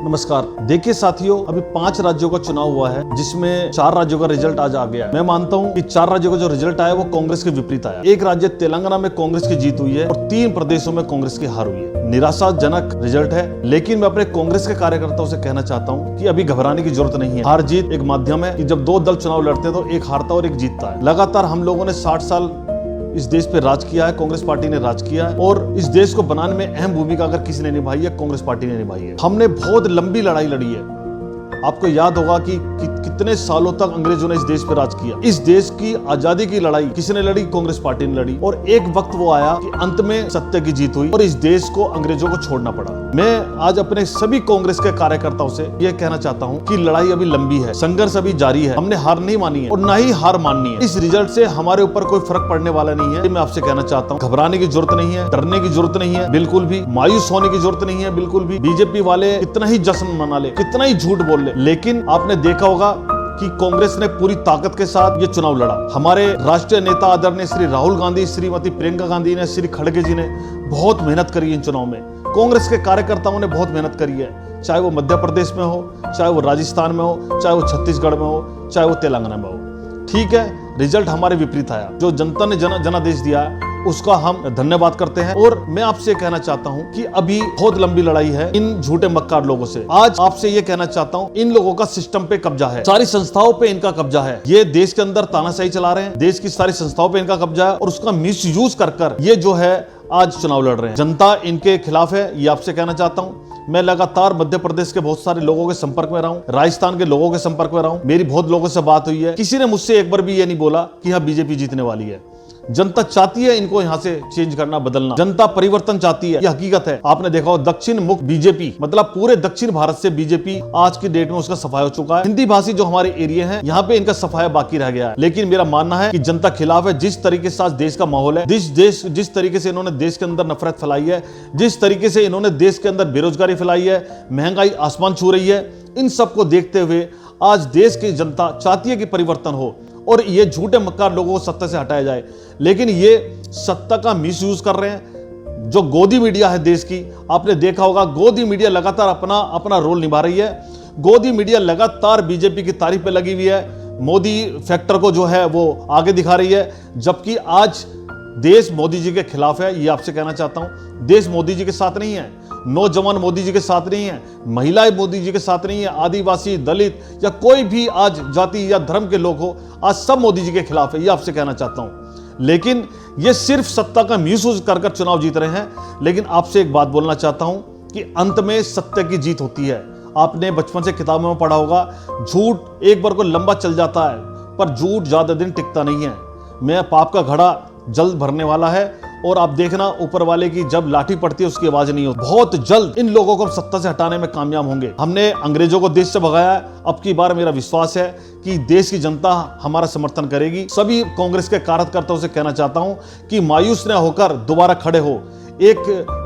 नमस्कार। देखिए साथियों, अभी 5 राज्यों का चुनाव हुआ है जिसमें 4 राज्यों का रिजल्ट आज आ गया है। मैं मानता हूं कि 4 राज्यों का जो रिजल्ट आया वो कांग्रेस के विपरीत आया। एक राज्य तेलंगाना में कांग्रेस की जीत हुई है और 3 प्रदेशों में कांग्रेस की हार हुई है। निराशाजनक रिजल्ट है, लेकिन मैं अपने कांग्रेस के कार्यकर्ताओं से कहना चाहता हूं कि अभी घबराने की जरूरत नहीं है। हार जीत एक माध्यम है कि जब 2 दल चुनाव लड़ते हैं तो एक हारता और एक जीतता है। लगातार हम लोगों ने 60 साल इस देश पे राज किया है, कांग्रेस पार्टी ने राज किया है और इस देश को बनाने में अहम भूमिका अगर किसी ने निभाई है, कांग्रेस पार्टी ने निभाई है। हमने बहुत लंबी लड़ाई लड़ी है। आपको याद होगा कि कितने सालों तक अंग्रेजों ने इस देश पे राज किया। इस देश की आजादी की लड़ाई किसने लड़ी? कांग्रेस पार्टी ने लड़ी। और एक वक्त वो आया कि अंत में सत्य की जीत हुई और इस देश को अंग्रेजों को छोड़ना पड़ा। मैं आज अपने सभी कांग्रेस के कार्यकर्ताओं से यह कहना चाहता हूं कि लड़ाई अभी लंबी है, संघर्ष अभी जारी है। हमने हार नहीं मानी है और ना ही हार माननी है। इस रिजल्ट से हमारे ऊपर कोई फर्क पड़ने वाला नहीं है। मैं आपसे कहना चाहता हूँ, घबराने की जरूरत नहीं है, डरने की जरूरत नहीं है, बिल्कुल भी मायूस होने की जरूरत नहीं है, बिल्कुल भी। बीजेपी वाले कितना ही जश्न मना ले, कितना ही झूठ बोल ले, लेकिन आपने देखा होगा कि कांग्रेस ने पूरी ताकत के साथ ये चुनाव लड़ा। हमारे राष्ट्रीय नेता आदरणीय श्री राहुल गांधी, श्रीमती प्रियंका गांधी ने, श्री खड़गे जी ने बहुत मेहनत करी इन चुनाव में। कांग्रेस के कार्यकर्ताओं ने बहुत मेहनत करी है, चाहे वो मध्य प्रदेश में हो, चाहे वो राजस्थान में हो, चाहे वो छत्तीसगढ़ में हो, चाहे वो तेलंगाना में हो। ठीक है, रिजल्ट हमारे विपरीत आया। जो जनता ने जनादेश दिया उसका हम धन्यवाद करते हैं। और मैं आपसे कहना चाहता हूं कि अभी बहुत लंबी लड़ाई है इन झूठे मक्कार लोगों से। आज आपसे ये कहना चाहता हूं, इन लोगों का सिस्टम पे कब्जा है, सारी संस्थाओं पे इनका कब्जा है। ये देश के अंदर तानाशाही चला रहे हैं, देश की सारी संस्थाओं पे इनका कब्जा है और उसका मिसयूज कर ये जो है आज चुनाव लड़ रहे हैं। जनता इनके खिलाफ है, ये आपसे कहना चाहता हूं। मैं लगातार मध्य प्रदेश के बहुत सारे लोगों के संपर्क में रहा हूं, राजस्थान के लोगों के संपर्क में रहा हूं। मेरी बहुत लोगों से बात हुई है, किसी ने मुझसे एक बार भी ये नहीं बोला कि हाँ बीजेपी जीतने वाली है। जनता चाहती है इनको यहां से चेंज करना, बदलना। जनता परिवर्तन चाहती है, यह हकीकत है। आपने देखा हो दक्षिण मुक्त बीजेपी, मतलब पूरे दक्षिण भारत से बीजेपी आज की डेट में उसका सफाया हो चुका है। हिंदी भाषी जो हमारे एरिया हैं, यहाँ पे इनका सफाया बाकी रह गया है। लेकिन मेरा मानना है कि जनता खिलाफ है। जिस तरीके से आज देश का माहौल है, जिस तरीके से इन्होंने देश के अंदर नफरत फैलाई है, जिस तरीके से इन्होंने देश के अंदर बेरोजगारी फैलाई है, महंगाई आसमान छू रही है, इन सबको देखते हुए आज देश की जनता चाहती है कि परिवर्तन हो और ये झूठे मक्कार लोगों को सत्ता से हटाया जाए। लेकिन ये सत्ता का मिसयूज कर रहे हैं। जो गोदी मीडिया है देश की, आपने देखा होगा गोदी मीडिया लगातार अपना रोल निभा रही है। गोदी मीडिया लगातार बीजेपी की तारीफ पे लगी हुई है, मोदी फैक्टर को जो है वो आगे दिखा रही है, जबकि आज देश मोदी जी के खिलाफ है। ये आपसे कहना चाहता हूं, देश मोदी जी के साथ नहीं है, नौजवान मोदी जी के साथ नहीं है, महिलाएं मोदी जी के साथ नहीं है, आदिवासी, दलित या कोई भी आज जाति या धर्म के लोग हो, आज सब मोदी जी के खिलाफ है। ये आपसे कहना चाहता हूं। लेकिन ये सिर्फ सत्ता का मिसयूज कर चुनाव जीत रहे हैं। लेकिन आपसे एक बात बोलना चाहता हूं कि अंत में सत्य की जीत होती है। आपने बचपन से किताबों में पढ़ा होगा, झूठ एक बार को लंबा चल जाता है पर झूठ ज्यादा दिन टिकता नहीं है। मैं पाप का घड़ा जल्द भरने वाला है और आप देखना ऊपर वाले की जब लाठी पड़ती है उसकी आवाज नहीं होती। बहुत जल्द इन लोगों को सत्ता से हटाने में कामयाब होंगे। हमने अंग्रेजों को देश से भगाया है, अब की बार मेरा विश्वास है कि देश की जनता हमारा समर्थन करेगी। सभी कांग्रेस के कार्यकर्ताओं से कहना चाहता हूं कि मायूस न होकर दोबारा खड़े हो। एक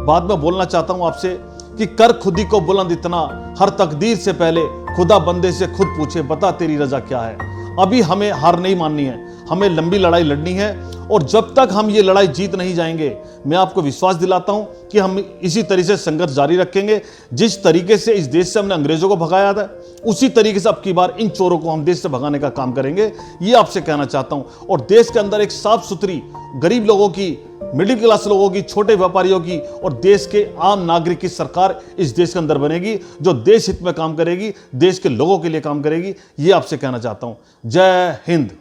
बात मैं बोलना चाहता हूं आपसे कि कर खुदी को बुलंद इतना, हर तकदीर से पहले खुदा बंदे से खुद पूछे बता तेरी रजा क्या है। अभी हमें हार नहीं माननी है, हमें लंबी लड़ाई लड़नी है और जब तक हम ये लड़ाई जीत नहीं जाएंगे, मैं आपको विश्वास दिलाता हूं कि हम इसी तरीके से संघर्ष जारी रखेंगे। जिस तरीके से इस देश से हमने अंग्रेजों को भगाया था, उसी तरीके से अब की बार इन चोरों को हम देश से भगाने का काम करेंगे। ये आपसे कहना चाहता हूं। और देश के अंदर एक साफ सुथरी, गरीब लोगों की, मिडिल क्लास लोगों की, छोटे व्यापारियों की और देश के आम नागरिक की सरकार इस देश के अंदर बनेगी, जो देश हित में काम करेगी, देश के लोगों के लिए काम करेगी। ये आपसे कहना चाहता हूं। जय हिंद।